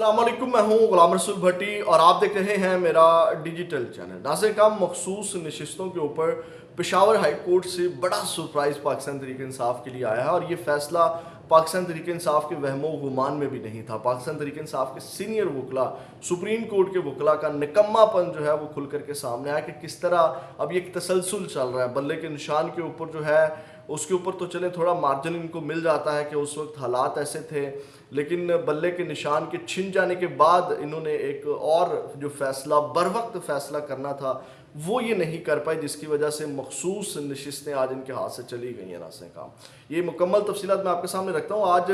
अस्सलामुअलैकुम, मैं हूं गुलाम रसूल भट्टी और आप देख रहे हैं मेरा डिजिटल चैनल। नाज़िर काम मखसूस नशिस्तों के ऊपर पेशावर हाई कोर्ट से बड़ा सरप्राइज़ पाकिस्तान तहरीक इंसाफ के लिए आया है और ये फैसला पाकिस्तान तहरीक इंसाफ के वहमो गुमान में भी नहीं था। पाकिस्तान तहरीक इंसाफ के सीनियर वकला, सुप्रीम कोर्ट के वकला का निकम्मापन जो है वो खुल करके सामने आया कि किस तरह अब ये एक तसलसल चल रहा है। बल्ले के निशान के ऊपर जो है उसके ऊपर तो चले थोड़ा मार्जिन इनको मिल जाता है कि उस वक्त हालात ऐसे थे, लेकिन बल्ले के निशान के छिन जाने के बाद इन्होंने एक और जो फैसला बर वक्त फैसला करना था वो ये नहीं कर पाए, जिसकी वजह से मखसूस नशिस्तें आज इनके हाथ से चली गई हैं। नाज़िर काम ये मुकम्मल तफसीलात मैं आपके सामने रखता हूँ। आज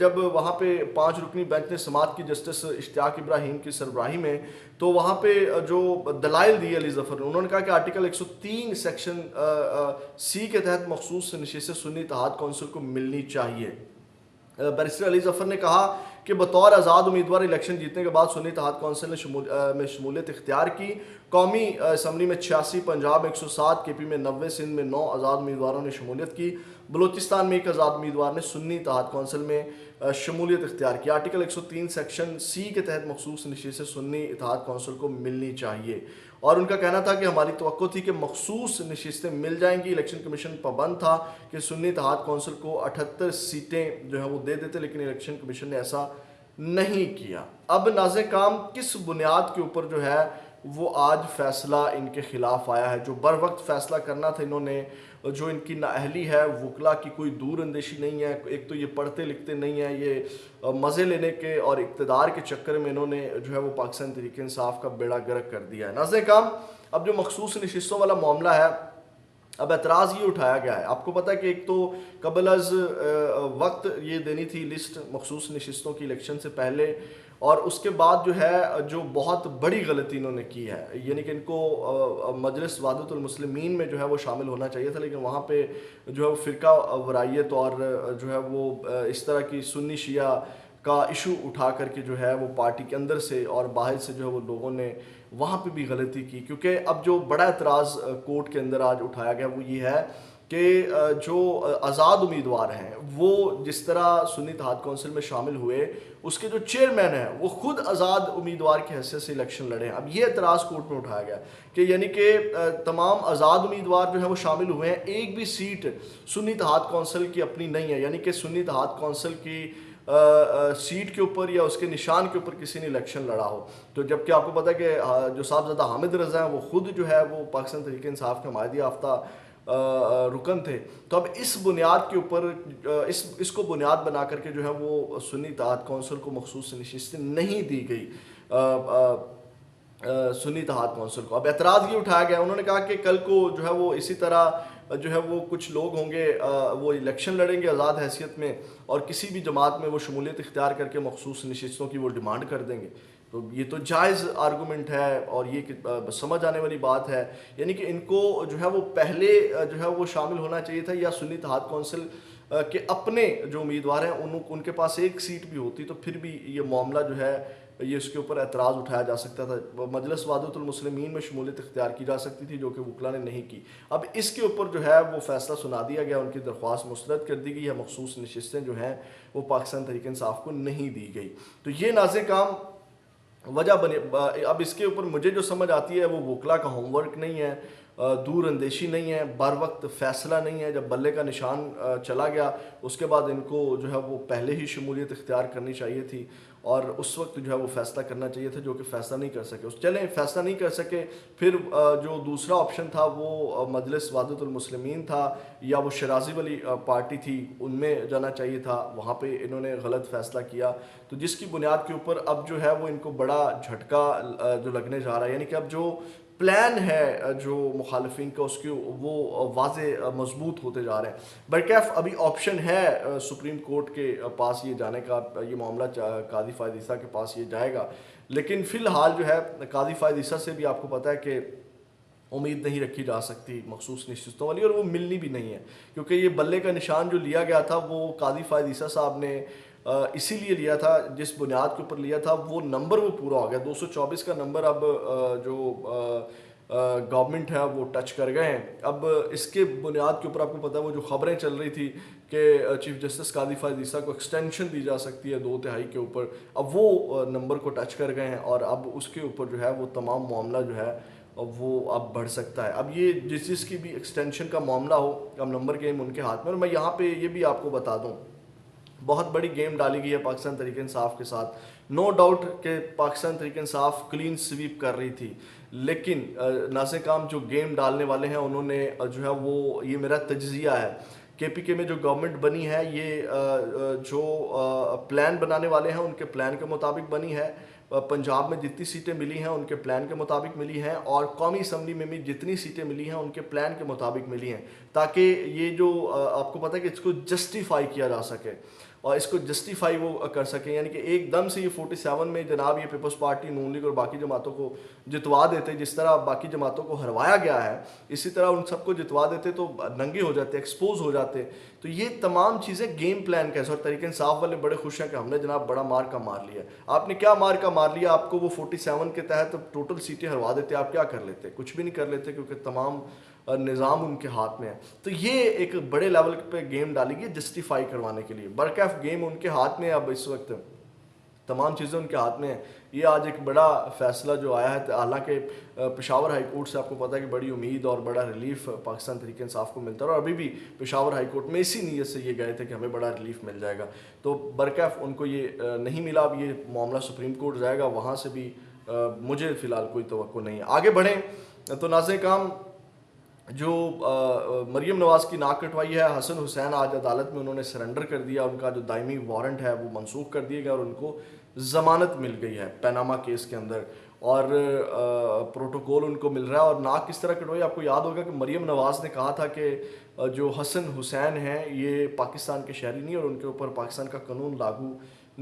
जब वहाँ पे 5 रुकनी बेंच ने समात की जस्टिस इश्तियाक इब्राहिम की सरबराही में, तो वहाँ पे जो दलाइल दिए अली ज़फ़र ने, उन्होंने कहा कि आर्टिकल 103 सेक्शन सी के तहत मखसूस नशिस्तें सुन्नी इत्तेहाद कौंसिल को मिलनी चाहिए। बैरिस्टर अली ज़फ़र ने कहा कि बतौर आज़ाद उम्मीदवार इलेक्शन जीतने के बाद सुन्नी इत्तेहाद कौंसिल ने शमूलियत इख्तियार की। कौमी असम्बली में 86, पंजाब में 107, KP में 90, सिंध में 9 आज़ाद उम्मीदवारों ने शमूलियत की। बलूचिस्तान में एक आज़ाद उम्मीदवार ने सुन्नी इत्तेहाद कौंसिल में शमूलियत इख्तियार की। आर्टिकल 103 सेक्शन सी के तहत मखसूस नशिस्तें सुन्नी इत्तेहाद कौंसिल को मिलनी चाहिए और उनका कहना था कि हमारी तवक्को थी कि मखसूस नशिस्तें मिल जाएंगी। इलेक्शन कमीशन पाबंद था कि सुन्नी इत्तेहाद कौंसिल को 78 सीटें जो है वो दे देते, लेकिन इलेक्शन कमीशन ने ऐसा नहीं किया। अब नाज़िर काम किस बुनियाद के ऊपर जो है वो आज फैसला इनके खिलाफ आया है? जो बर वक्त फैसला करना था इन्होंने, जो इनकी नाअहली है, वकला की कोई दूर अंदेशी नहीं है, एक तो ये पढ़ते लिखते नहीं है, ये मज़े लेने के और इक़्तिदार के चक्कर में इन्होंने जो है वो पाकिस्तान तहरीक इंसाफ का बेड़ा गर्क कर दिया है। नाज़िर काम अब जो मखसूस नशिस्तों वाला मामला है, अब एतराज़ ये उठाया गया है। आपको पता है कि एक तो कबल अज़ वक्त ये देनी थी लिस्ट मखसूस नशिस्तों की इलेक्शन से पहले, और उसके बाद जो है जो बहुत बड़ी गलती इन्होंने की है, यानी कि इनको मजलिस वादतुल मुस्लिमीन में जो है वो शामिल होना चाहिए था, लेकिन वहाँ पे जो है वो फ़िरका वरायत और जो है वो इस तरह की सुन्नी शिया का इशू उठा करके जो है वो पार्टी के अंदर से और बाहर से जो है वो लोगों ने वहाँ पे भी गलती की। क्योंकि अब जो बड़ा एतराज़ कोर्ट के अंदर आज उठाया गया वो ये है कि जो आज़ाद उम्मीदवार हैं वो जिस तरह सुन्नी इत्तेहाद कौंसिल में शामिल हुए, उसके जो चेयरमैन हैं वो खुद आज़ाद उम्मीदवार की हैसियत से इलेक्शन लड़े हैं। अब ये एतराज़ कोर्ट में उठाया गया कि यानी कि तमाम आज़ाद उम्मीदवार जो है वो शामिल हुए हैं, एक भी सीट सुन्नी इत्तेहाद कौंसिल की अपनी नहीं है, यानी कि सुन्नी इत्तेहाद कौंसिल की सीट के ऊपर या उसके निशान के ऊपर किसी ने इलेक्शन लड़ा हो। तो जबकि आपको पता है कि जो साहबज़ादा हामिद रज़ा हैं वो खुद जो है वो पाकिस्तान तहरीक इंसाफ के माहिदी याफ्ता रुकन थे। तो अब इस बुनियाद के ऊपर इसको बुनियाद बना करके जो है वो सुन्नी इत्तेहाद कौंसिल को मखसूस नशिस्तें नहीं दी गई सुन्नी इत्तेहाद कौंसिल को। अब एतराज़ ये उठाया गया, उन्होंने कहा कि कल को जो है वो इसी तरह जो है वो कुछ लोग होंगे वो इलेक्शन लड़ेंगे आज़ाद हैसियत में और किसी भी जमात में वो शमूलियत इख्तियार करके मखसूस नशिस्तों की वो डिमांड कर देंगे। तो ये तो जायज़ आर्गूमेंट है और ये समझ आने वाली बात है। यानी कि इनको जो है वो पहले जो है वो शामिल होना चाहिए था, या सुन्नी इत्तेहाद कौंसिल के अपने जो उम्मीदवार हैं उनके पास एक सीट भी होती तो फिर भी ये मामला जो है ये इसके ऊपर एतराज़ उठाया जा सकता था। मजलिस वादतुल मुस्लिमीन में शमूलियत इख्तियार की जा सकती थी, जो कि वकला ने नहीं की। अब इसके ऊपर जो है वो फैसला सुना दिया गया, उनकी दरख्वास्त मुस्तरद कर दी गई है, मखसूस नशिस्तें जो हैं वो पाकिस्तान तहरीक इंसाफ को नहीं दी गई। तो ये नाज़िर काम वजह बने। अब इसके ऊपर मुझे जो समझ आती है वो वकला का होमवर्क नहीं है, दूर अंदेशी नहीं है, बर वक्त फ़ैसला नहीं है। जब बल्ले का निशान चला गया उसके बाद इनको जो है वो पहले ही शमूलियत इख्तियार करनी चाहिए थी और उस वक्त जो है वो फ़ैसला करना चाहिए था, जो कि फ़ैसला नहीं कर सके। चलें फ़ैसला नहीं कर सके, फिर जो दूसरा ऑप्शन था वो मजलिस वादतुल मुस्लिमीन था या वो शराजी वाली पार्टी थी, उनमें जाना चाहिए था, वहाँ पे इन्होंने गलत फ़ैसला किया। तो जिसकी बुनियाद के ऊपर अब जो है वो इनको बड़ा झटका जो लगने जा रहा है, यानी कि अब जो प्लान है जो मुखालिफिन का उसके वो वाज़े मजबूत होते जा रहे हैं। बरकैफ अभी ऑप्शन है सुप्रीम कोर्ट के पास ये जाने का, ये मामला कादी फ़ायद ईसा के पास ये जाएगा, लेकिन फ़िलहाल जो है कादी फ़ायद ईसा से भी आपको पता है कि उम्मीद नहीं रखी जा सकती मखसूस नशिस्तों वाली, और वो मिलनी भी नहीं है। क्योंकि ये बल्ले का निशान जो लिया गया था वो कादी फ़ायद ईसा साहब ने इसीलिए लिया था, जिस बुनियाद के ऊपर लिया था वो नंबर वो पूरा हो गया। 224 का नंबर अब जो गवर्नमेंट है वो टच कर गए हैं। अब इसके बुनियाद के ऊपर आपको पता है वो जो खबरें चल रही थी कि चीफ जस्टिस कादी फायद ईसा को एक्सटेंशन दी जा सकती है 2/3 के ऊपर, अब वो नंबर को टच कर गए हैं और अब उसके ऊपर जो है वो तमाम मामला जो है वो अब बढ़ सकता है। अब ये जिस जिसकी भी एक्सटेंशन का मामला हो, अब नंबर गेम उनके हाथ में। और मैं यहाँ पे ये भी आपको बता दूँ, बहुत बड़ी गेम डाली गई है पाकिस्तान तहरीक इंसाफ के साथ। नो डाउट कि पाकिस्तान तहरीक इंसाफ क्लीन स्वीप कर रही थी, लेकिन नाज़िर काम जो गेम डालने वाले हैं उन्होंने जो है वो, ये मेरा तज्जिया है, केपीके में जो गवर्नमेंट बनी है ये जो प्लान बनाने वाले हैं उनके प्लान के मुताबिक बनी है। पंजाब में जितनी सीटें मिली हैं उनके प्लान के मुताबिक मिली हैं, और कौमी असम्बली में भी जितनी सीटें मिली हैं उनके प्लान के मुताबिक मिली हैं, ताकि ये जो आपको पता है कि इसको जस्टिफाई किया जा सके और इसको जस्टिफाई वो कर सकें। यानी कि एकदम से ये 47 में जनाब ये पीपल्स पार्टी, नून लीग और बाकी जमातों को जितवा देते, जिस तरह बाकी जमातों को हरवाया गया है इसी तरह उन सबको जितवा देते तो नंगे हो जाते, एक्सपोज हो जाते। तो ये तमाम चीज़ें गेम प्लान कैसे, और तहरीक इंसाफ वाले बड़े खुश हैं कि हमने जनाब बड़ा मार का मार लिया। आपने क्या मार का मार लिया? आपको वो 47 के तहत टोटल सीटें हरवा देते, आप क्या कर लेते? कुछ भी नहीं कर लेते, क्योंकि तमाम निज़ाम उनके हाथ में है। तो ये एक बड़े लेवल पे गेम डाली गई जस्टिफाई करवाने के लिए। बरकैफ गेम उनके हाथ में है, अब इस वक्त तमाम चीज़ें उनके हाथ में हैं। ये आज एक बड़ा फैसला जो आया है, हालांकि पेशावर हाई कोर्ट से आपको पता है कि बड़ी उम्मीद और बड़ा रिलीफ पाकिस्तान तहरीक इंसाफ को मिलता है, और अभी भी पेशावर हाई कोर्ट में इसी नीयत से ये गए थे कि हमें बड़ा रिलीफ मिल जाएगा। तो बरकैफ उनको ये नहीं मिला। अब ये मामला सुप्रीम कोर्ट जाएगा, वहाँ से भी मुझे फ़िलहाल कोई तवक्को नहीं है। आगे बढ़ें तो नाज़िर काम, जो मरीम नवाज़ की नाक कटवाई है, हसन हुसैन आज अदालत में उन्होंने सरेंडर कर दिया। उनका जो दायमी वारंट है वो मनसूख कर दिया गया और उनको ज़मानत मिल गई है पैनामा केस के अंदर, और प्रोटोकॉल उनको मिल रहा है। और नाक किस तरह कटवाई, आपको याद होगा कि मरीम नवाज़ ने कहा था कि जो हसन हुसैन हैं ये पाकिस्तान के शहरी नहीं और उनके ऊपर पाकिस्तान का कानून लागू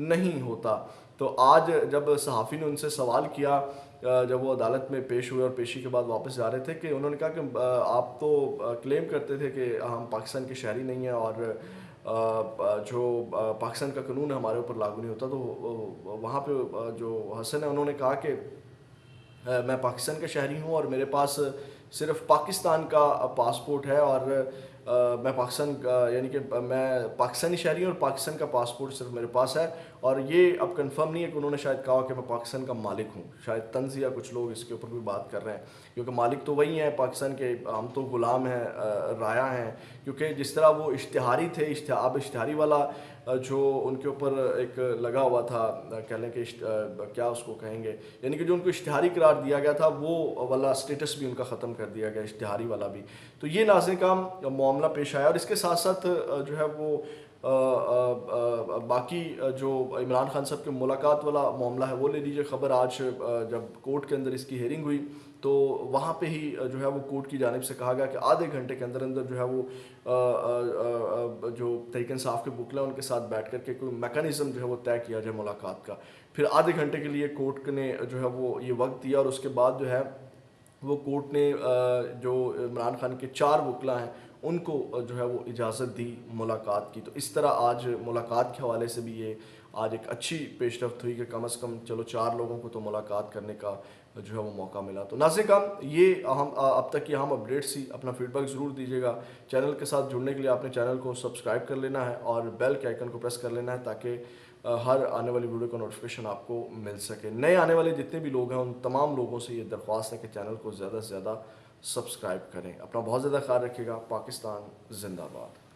नहीं होता। तो आज जब सहाफ़ी ने उनसे सवाल किया, जब वो अदालत में पेश हुए और पेशी के बाद वापस जा रहे थे, कि उन्होंने कहा कि आप तो क्लेम करते थे कि हम पाकिस्तान के शहरी नहीं हैं और जो पाकिस्तान का कानून है हमारे ऊपर लागू नहीं होता। तो वहाँ पे जो हसन है उन्होंने कहा कि मैं पाकिस्तान का शहरी हूँ और मेरे पास सिर्फ पाकिस्तान का पासपोर्ट है, और मैं पाकिस्तान का, यानी कि मैं पाकिस्तानी शहरी हूँ और पाकिस्तान का पासपोर्ट सिर्फ मेरे पास है। और ये अब कंफर्म नहीं है कि उन्होंने शायद कहा कि मैं पाकिस्तान का मालिक हूँ, शायद तंज़ या कुछ लोग इसके ऊपर भी बात कर रहे हैं, क्योंकि मालिक तो वही हैं पाकिस्तान के, हम तो ग़ुलाम हैं, राया हैं। क्योंकि जिस तरह वो इश्तिहारी थे, अब इश्तिहारी वाला जो उनके ऊपर एक लगा हुआ था, कह लें कि क्या उसको कहेंगे, यानी कि जो उनको इश्तिहारी करार दिया गया था वो वाला स्टेटस भी उनका ख़त्म कर दिया गया, इश्तिहारी वाला भी। तो ये नाज़िर काम मामला पेश आया, और इसके साथ साथ जो है वो बाकी जो इमरान खान साहब के मुलाकात वाला मामला है वो ले लीजिए खबर। आज जब कोर्ट के अंदर इसकी हेयरिंग हुई तो वहाँ पे ही जो है वो कोर्ट की जानिब से कहा गया कि आधे घंटे के अंदर अंदर जो है वो जो तहरीक इंसाफ के वकील हैं उनके साथ बैठ कर के कोई मैकेनिज़्म जो है वो तय किया जाए मुलाकात का। फिर आधे घंटे के लिए कोर्ट ने जो है वो ये वक्त दिया, और उसके बाद जो है वो कोर्ट ने जो इमरान खान के 4 वकील हैं उनको जो है वो इजाज़त दी मुलाकात की। तो इस तरह आज मुलाकात के हवाले से भी ये आज एक अच्छी पेशरफ्त हुई कि कम से कम चलो 4 लोगों को तो मुलाकात करने का जो है वो मौका मिला। तो नाज़िर काम, ये हम अब तक की अहम अपडेट्स ही, अपना फीडबैक ज़रूर दीजिएगा। चैनल के साथ जुड़ने के लिए आपने चैनल को सब्सक्राइब कर लेना है और बेल के आइकन को प्रेस कर लेना है, ताकि हर आने वाली वीडियो का नोटिफिकेशन आपको मिल सके। नए आने वाले जितने भी लोग हैं उन तमाम लोगों से ये दरख्वास्त है कि चैनल को ज़्यादा से ज़्यादा सब्सक्राइब करें। अपना बहुत ज़्यादा ख्याल रखिएगा। पाकिस्तान जिंदाबाद।